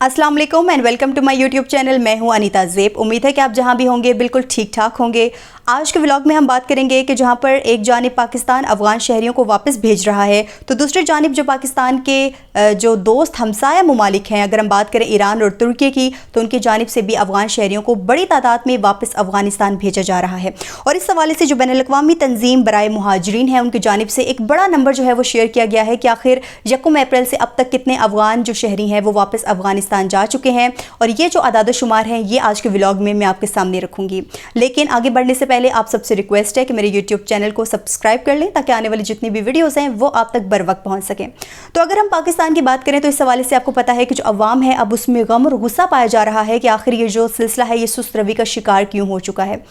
अस्सलाम वालेकुम and welcome to my YouTube channel. मैं हूं अनीता ज़ेब। उम्मीद है कि आप जहां भी होंगे बिल्कुल ठीक ठाक होंगे। आज के व्लॉग में हम बात करेंगे कि जहां पर एक जानिब पाकिस्तान अफगान शहरियों को वापस भेज रहा है, तो दूसरी जानिब जो पाकिस्तान के जो दोस्त हमसाया ममालिक हैं, अगर हम बात करें ईरान और तुर्की की, तो उनकी जानिब से भी अफगान शहरियों को बड़ी तादाद में वापस अफगानिस्तान भेजा जा रहा है। और इस हवाले से जो बैनुल-अक़वामी तंजीम बराए मुहाजिरीन है, उनकी जानिब से एक बड़ा नंबर जो है वो शेयर किया गया है कि आखिर 1 अप्रैल से अब तक कितने अफगान जो शहरी हैं वो वापस अफगानिस्तान जा चुके हैं। और ये जो आदाद शुमार हैं ये आज के व्लॉग में मैं आपके सामने रखूंगी। लेकिन आगे बढ़ने से पहले आप सबसे रिक्वेस्ट है कि मेरे यूट्यूब चैनल को सब्सक्राइब कर लें ताकि आने वाली जितनी भी वीडियोस हैं वो आप तक बर वक्त पहुंच सकें। तो अगर हम पाकिस्तान की बात करें तो इस हवाले से आपको पता है कि जो अवाम है अब उसमें गम और गुस्सा पाया जा रहा है कि आखिर ये जो सिलसिला है ये सुस्त रवि का शिकार क्यों हो चुका है।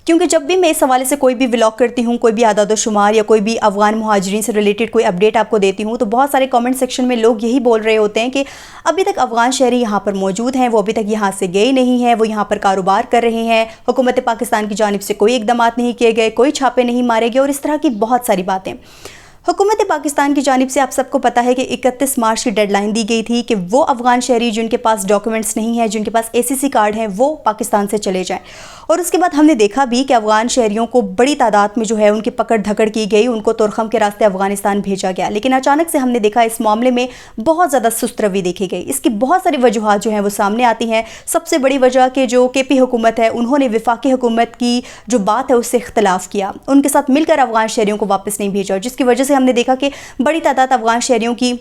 क्योंकि जब भी मैं इस हवाले से कोई भी व्लॉग करती हूँ, कोई भी आदाद शुमार या कोई भी अफगान मुहाजिरीन से रिलेटेड कोई अपडेट आपको देती हूँ, तो बहुत सारे कमेंट सेक्शन में लोग यही बोल रहे होते हैं कि अभी तक अफगान शहरी यहाँ पर मौजूद हैं, वो अभी तक यहाँ से गए नहीं हैं, वो यहाँ पर कारोबार कर रहे हैं, हुकूमत पाकिस्तान की जानिब से कोई इक़दामात नहीं किए गए, कोई छापे नहीं मारे गए और इस तरह की बहुत सारी बातें। हुकूमत पाकिस्तान की जानिब से आप सबको पता है कि 31 मार्च की डेडलाइन दी गई थी कि वो अफगान शहरी जिनके पास डॉक्यूमेंट्स नहीं है, जिनके पास ACC कार्ड हैं, वो पाकिस्तान से चले जाएं। और उसके बाद हमने देखा भी कि अफगान शहरियों को बड़ी तादाद में जो है उनकी पकड़ धकड़ की गई, उनको तुरखम के रास्ते अफगानिस्तान भेजा गया। लेकिन अचानक से हमने देखा इस मामले में बहुत ज़्यादा सुस्त रवि देखी गई। इसकी बहुत सारी वजूहात जो हैं वो सामने आती हैं। सबसे बड़ी वजह कि जो KP हुकूमत है उन्होंने वफाकी हुकूमत की जो बात है उससे इख्तलाफ किया, उनके साथ मिलकर अफगान शहरियों को वापस नहीं भेजा, जिसकी वजह से हमने देखा कि बड़ी तादाद अफगान शहरियों की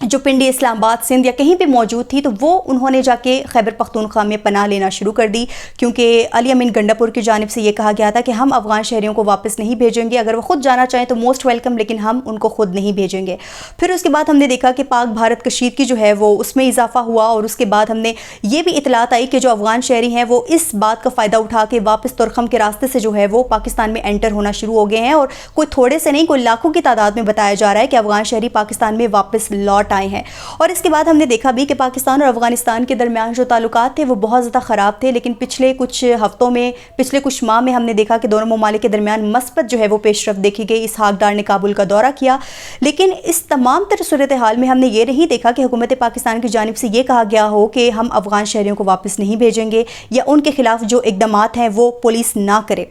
जो पिंडी, इस्लामाबाद, सिंध या कहीं पे मौजूद थी, तो वो उन्होंने जाके खैबर पख्तूनख्वा में पनाह लेना शुरू कर दी। क्योंकि अली अमीन गंडापुर की जानिब से ये कहा गया था कि हम अफगान शहरियों को वापस नहीं भेजेंगे, अगर वो खुद जाना चाहें तो मोस्ट वेलकम, लेकिन हम उनको खुद नहीं भेजेंगे। फिर उसके बाद हमने देखा कि पाक भारत कशीदगी जो है वो उसमें इजाफा हुआ और उसके बाद हमने ये भी इतलात आई कि जो अफगान शहरी हैं वो इस बात का फ़ायदा उठा के वापस तुरखम के रास्ते से जो है वो पाकिस्तान में एंटर होना शुरू हो गए हैं। और कोई थोड़े से नहीं, कोई लाखों की तादाद में बताया जा रहा है कि अफगान शहरी पाकिस्तान में वापस लौट आए हैं। और इसके बाद हमने देखा भी कि पाकिस्तान और अफगानिस्तान के दरमियान जो ताल्लुकात थे वो बहुत ज़्यादा ख़राब थे। लेकिन पिछले कुछ हफ्तों में, पिछले कुछ माह में हमने देखा कि दोनों ममालिक के दरमियान मस्बत जो है वो पेशरफ्त देखी गई। इसहाक डार ने काबुल का दौरा किया, लेकिन इस तमाम तर सूरत हाल में हमने ये नहीं देखा कि हुकूमत पाकिस्तान की जानिब से ये कहा गया हो कि हम अफगान शहरियों को वापस नहीं भेजेंगे या उनके खिलाफ जो इक़दामात हैं वो पुलिस ना करे।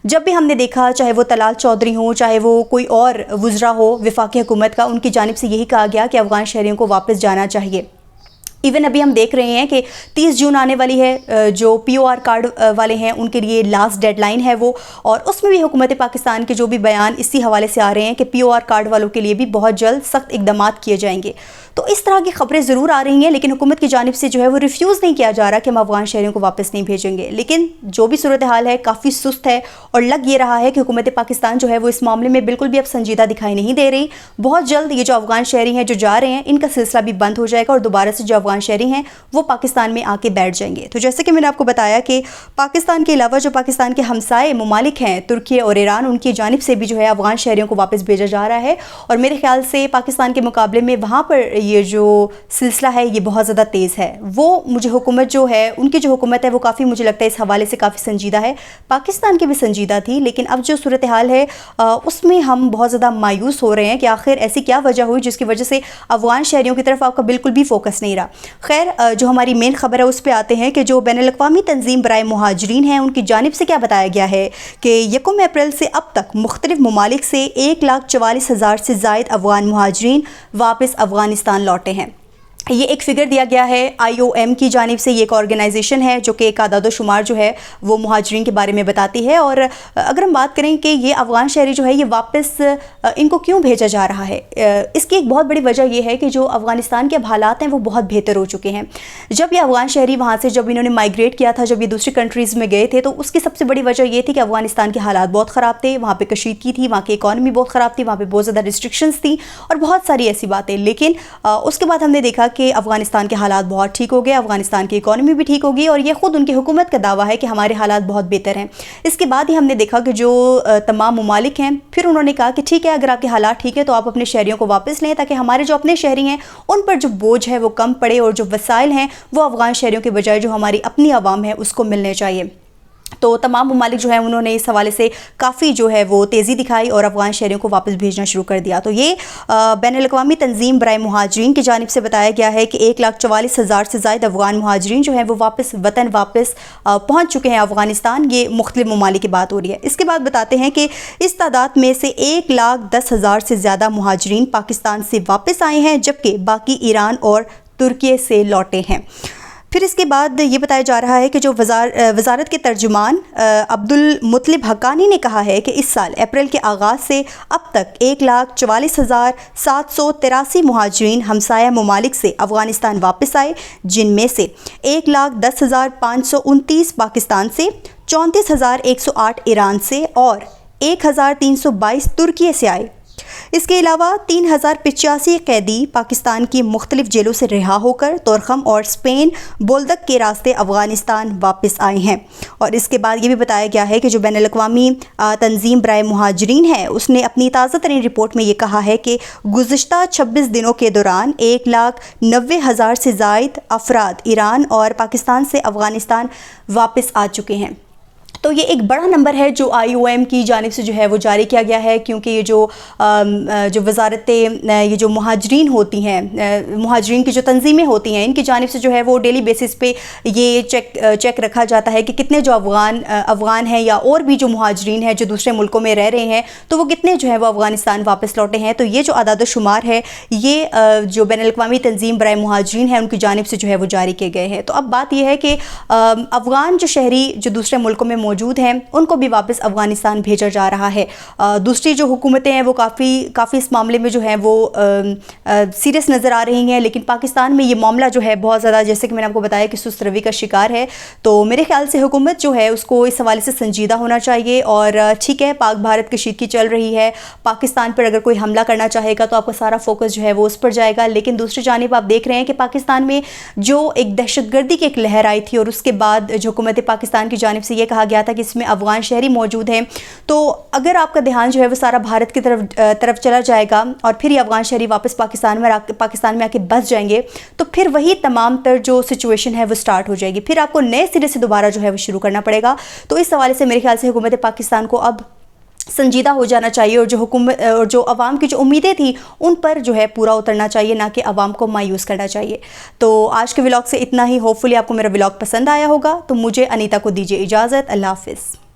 जब भी हमने देखा, चाहे वो तलाल चौधरी हो, चाहे वो कोई और वुज़रा हो वफाकी हुकूमत का, उनकी जानिब से यही कहा गया कि अफगान शहरियों को वापस जाना चाहिए। इवन अभी हम देख रहे हैं कि 30 जून आने वाली है, जो POR कार्ड वाले हैं उनके लिए लास्ट डेडलाइन है वो, और उसमें भी हुकूमत पाकिस्तान के जो भी बयान इसी हवाले से आ रहे हैं कि POR कार्ड वालों के लिए भी बहुत जल्द सख्त इक़दामात किए जाएंगे। तो इस तरह की खबरें ज़रूर आ रही हैं, लेकिन हुकूमत की जानिब से जो है वो रिफ्यूज़ नहीं किया जा रहा कि हम अफगान शहरियों को वापस नहीं भेजेंगे। लेकिन जो भी सूरत हाल है काफ़ी सुस्त है और लग ये रहा है कि हुकूमत पाकिस्तान जो है वो इस मामले में बिल्कुल भी अब संजीदा दिखाई नहीं दे रही। बहुत जल्द ये जो अफगान शहरी हैं जो जा रहे हैं, इनका सिलसिला भी बंद हो जाएगा और दोबारा से जो अफगान शहरी हैं वो पाकिस्तान में आके बैठ जाएंगे। तो जैसे कि मैंने आपको बताया कि पाकिस्तान के अलावा जो पाकिस्तान के हमसाए ममालिक हैं, तुर्की और ईरान, उनकी जानिब से भी जो है अफगान शहरियों को वापस भेजा जा रहा है। और मेरे ख्याल से पाकिस्तान के मुकाबले में वहाँ पर ये जो सिलसिला है ये बहुत ज़्यादा तेज़ है। वो मुझे हुकूमत जो है, उनकी जो हुकूमत है वो काफ़ी, मुझे लगता है इस हवाले से काफ़ी संजीदा है। पाकिस्तान की भी संजीदा थी, लेकिन अब जो सूरत हाल है उसमें हम बहुत ज़्यादा मायूस हो रहे हैं कि आखिर ऐसी क्या वजह हुई जिसकी वजह से अफगान शहरियों की तरफ आपका बिल्कुल भी फोकस नहीं रहा। खैर, जो हमारी मेन खबर है उस पर आते हैं कि जो बैनुल-अक़वामी तंजीम बराए मुहाजिरीन हैं उनकी जानिब से क्या बताया गया है कि 1 अप्रैल से अब तक मुख्तलिफ ममालिक से 1,44,000 से ज़ायद अफगान मुहाजिरीन वापस अफगानिस्तान लौटे हैं। ये एक फ़िगर दिया गया है IOM की जानिब से। ये एक ऑर्गेनाइजेशन है जो कि एक आदाद शुमार जो है वो मुहाजिरीन के बारे में बताती है। और अगर हम बात करें कि ये अफगान शहरी जो है ये वापस इनको क्यों भेजा जा रहा है, इसकी एक बहुत बड़ी वजह ये है कि जो अफ़गानिस्तान के अब हालात हैं वो बहुत बेहतर हो चुके हैं। जब ये अफगान शहरी वहाँ से, जब इन्होंने माइग्रेट किया था, जब ये दूसरी कंट्रीज़ में गए थे, तो उसकी सबसे बड़ी वजह ये थी कि अफगानिस्तान के हालात बहुत ख़राब थे, वहाँ पर कशीदगी थी, वहाँ की इकॉनमी बहुत ख़राब थी, वहाँ पर बहुत ज़्यादा रिस्ट्रिक्शंस थी और बहुत सारी ऐसी बातें। लेकिन उसके बाद हमने देखा कि अफगानिस्तान के हालात बहुत ठीक हो गए, अफगानिस्तान की इकॉनमी भी ठीक होगी और ये ख़ुद उनकी हुकूमत का दावा है कि हमारे हालात बहुत बेहतर हैं। इसके बाद ही हमने देखा कि जो तमाम ममालिक हैं, फिर उन्होंने कहा कि ठीक है, अगर आपके हालात ठीक है तो आप अपने शहरियों को वापस लें, ताकि हमारे जो अपने शहरी हैं उन पर जो बोझ है वो कम पड़े और जो वसाइल हैं वो अफगान शहरियों के बजाय जो हमारी अपनी आवाम है उसको मिलने चाहिए। تو تمام ممالک جو ہیں انہوں نے اس حوالے سے کافی جو ہے وہ تیزی دکھائی اور افغان شہریوں کو واپس بھیجنا شروع کر دیا۔ تو یہ بین الاقوامی تنظیم برائے مہاجرین کی جانب سے بتایا گیا ہے کہ 1,44,000 سے زائد افغان مہاجرین جو ہیں وہ وطن واپس پہنچ چکے ہیں افغانستان۔ یہ مختلف ممالک کی بات ہو رہی ہے۔ اس کے بعد بتاتے ہیں کہ اس تعداد میں سے 1,10,000 سے زیادہ مہاجرین پاکستان سے واپس آئے ہیں، جبکہ باقی ایران اور ترکی سے لوٹے ہیں۔ پھر اس کے بعد یہ بتایا جا رہا ہے کہ جو وزارت کے ترجمان عبدالمطلب حقانی نے کہا ہے کہ اس سال اپریل کے آغاز سے اب تک 1,44,783 مہاجرین ہمسایہ ممالک سے افغانستان واپس آئے، جن میں سے 1,10,529 پاکستان سے، 34,108 ایران سے اور 1,322 ترکی سے آئے۔ اس کے علاوہ 3,085 قیدی پاکستان کی مختلف جیلوں سے رہا ہو کر طورخم اور اسپین بولدک کے راستے افغانستان واپس آئے ہیں۔ اور اس کے بعد یہ بھی بتایا گیا ہے کہ جو بین الاقوامی تنظیم برائے مہاجرین ہے، اس نے اپنی تازہ ترین رپورٹ میں یہ کہا ہے کہ گزشتہ 26 دنوں کے دوران 1,90,000 سے زائد افراد ایران اور پاکستان سے افغانستان واپس آ چکے ہیں۔ تو یہ ایک بڑا نمبر ہے جو IOM کی جانب سے جو ہے وہ جاری کیا گیا ہے، کیونکہ یہ جو وزارت یہ جو مہاجرین ہوتی ہیں، مہاجرین کی جو تنظیمیں ہوتی ہیں، ان کی جانب سے جو ہے وہ ڈیلی بیسس پہ یہ چیک رکھا جاتا ہے کہ کتنے جو افغان ہیں یا اور بھی جو مہاجرین ہیں جو دوسرے ملکوں میں رہ رہے ہیں، تو وہ کتنے جو ہے وہ افغانستان واپس لوٹے ہیں۔ تو یہ جو اعداد و شمار ہے، یہ جو بین الاقوامی تنظیم برائے مہاجرین ہے ان کی جانب سے جو ہے وہ جاری کیے گئے ہیں۔ تو اب بات یہ ہے کہ افغان جو شہری جو دوسرے ملکوں میں موجود ہیں، ان کو بھی واپس افغانستان بھیجا جا رہا ہے۔ دوسری جو حکومتیں ہیں وہ کافی اس معاملے میں جو ہیں وہ سیریس نظر آ رہی ہیں، لیکن پاکستان میں یہ معاملہ جو ہے بہت زیادہ، جیسے کہ میں نے آپ کو بتایا کہ سست روی کا شکار ہے۔ تو میرے خیال سے حکومت جو ہے اس کو اس حوالے سے سنجیدہ ہونا چاہیے، اور ٹھیک ہے پاک بھارت کشیدگی چل رہی ہے، پاکستان پر اگر کوئی حملہ کرنا چاہے گا تو آپ کا سارا فوکس جو ہے وہ اس پر جائے گا، لیکن دوسری جانب آپ دیکھ رہے ہیں کہ پاکستان میں جو ایک دہشت گردی کی ایک لہر آئی تھی، اور اس کے بعد جو حکومت پاکستان کی جانب سے یہ کہا گیا تھا کہ اس میں افغان شہری موجود ہیں، تو اگر آپ کا دھیان جو ہے وہ سارا بھارت کی طرف چلا جائے گا اور پھر یہ افغان شہری واپس پاکستان میں آ کے بس جائیں گے، تو پھر وہی تمام تر جو سچویشن ہے وہ سٹارٹ ہو جائے گی، پھر آپ کو نئے سرے سے دوبارہ جو ہے وہ شروع کرنا پڑے گا۔ تو اس حوالے سے میرے خیال سے حکومت پاکستان کو اب سنجیدہ ہو جانا چاہیے، اور جو عوام کی جو امیدیں تھیں ان پر جو ہے پورا اترنا چاہیے، نہ کہ عوام کو مایوس کرنا چاہیے۔ تو آج کے ولاگ سے اتنا ہی، ہوپ فلی آپ کو میرا ولاگ پسند آیا ہوگا۔ تو مجھے انیتا کو دیجیے اجازت، اللہ حافظ۔